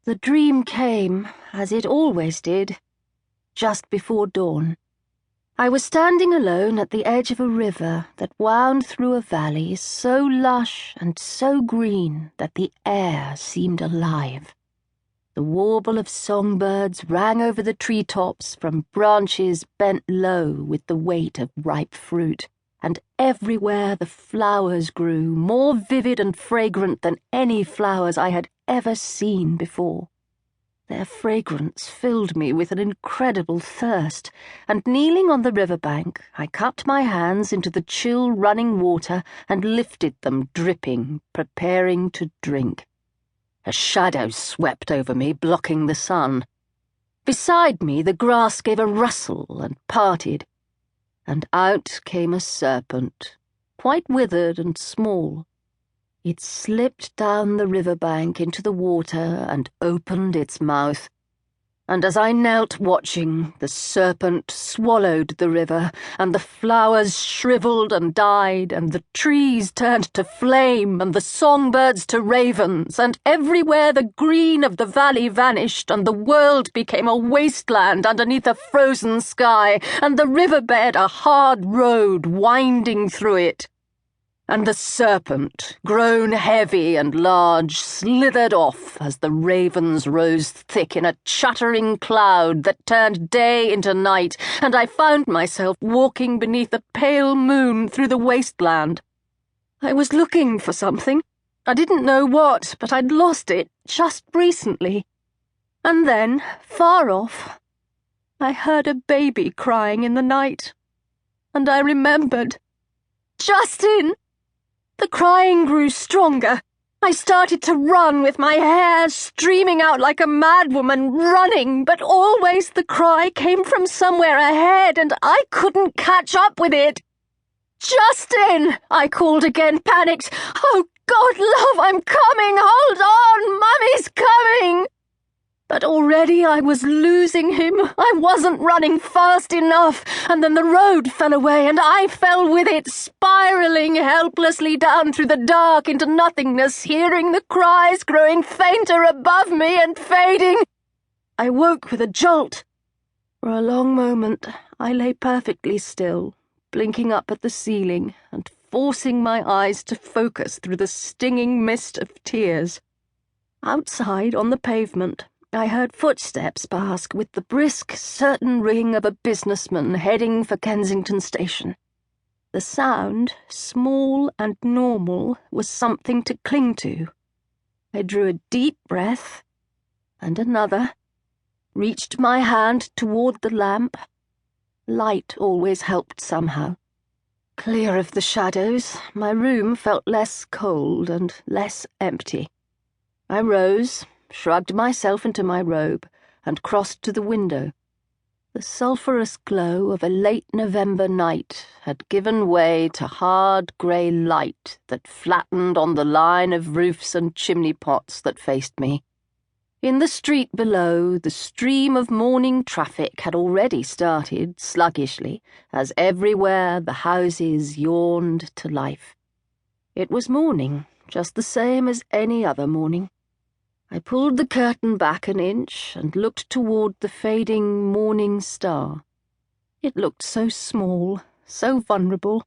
The dream came, as it always did, just before dawn. I was standing alone at the edge of a river that wound through a valley so lush and so green that the air seemed alive. The warble of songbirds rang over the treetops from branches bent low with the weight of ripe fruit, and everywhere the flowers grew, more vivid and fragrant than any flowers I had ever seen before. Their fragrance filled me with an incredible thirst, and kneeling on the riverbank, I cupped my hands into the chill running water and lifted them dripping, preparing to drink. A shadow swept over me, blocking the sun. Beside me, the grass gave a rustle and parted, and out came a serpent, quite withered and small. It slipped down the riverbank into the water and opened its mouth, and as I knelt watching, the serpent swallowed the river, and the flowers shriveled and died, and the trees turned to flame, and the songbirds to ravens, and everywhere the green of the valley vanished, and the world became a wasteland underneath a frozen sky, and the riverbed a hard road winding through it. And the serpent, grown heavy and large, slithered off as the ravens rose thick in a chattering cloud that turned day into night, and I found myself walking beneath a pale moon through the wasteland. I was looking for something. I didn't know what, but I'd lost it just recently. And then, far off, I heard a baby crying in the night, and I remembered. Justin! The crying grew stronger. I started to run with my hair streaming out like a madwoman, running, but always the cry came from somewhere ahead and I couldn't catch up with it. "Justin!" I called again, panicked. "Oh, God, love, I'm coming! Hold on! Mummy's coming!" But already I was losing him. I wasn't running fast enough, and then the road fell away, and I fell with it, spiraling helplessly down through the dark into nothingness, hearing the cries growing fainter above me and fading. I woke with a jolt. For a long moment, I lay perfectly still, blinking up at the ceiling and forcing my eyes to focus through the stinging mist of tears. Outside, on the pavement, I heard footsteps pass with the brisk, certain ring of a businessman heading for Kensington Station. The sound, small and normal, was something to cling to. I drew a deep breath, and another, reached my hand toward the lamp. Light always helped somehow. Clear of the shadows, my room felt less cold and less empty. I rose, shrugged myself into my robe, and crossed to the window. The sulphurous glow of a late November night had given way to hard grey light that flattened on the line of roofs and chimney-pots that faced me. In the street below, the stream of morning traffic had already started sluggishly, as everywhere the houses yawned to life. It was morning, just the same as any other morning. I pulled the curtain back an inch and looked toward the fading morning star. It looked so small, so vulnerable.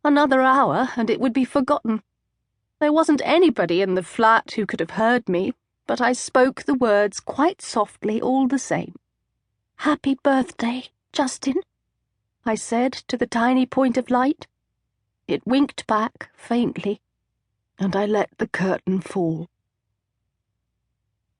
Another hour and it would be forgotten. There wasn't anybody in the flat who could have heard me, but I spoke the words quite softly all the same. "Happy birthday, Justin," I said to the tiny point of light. It winked back faintly, and I let the curtain fall.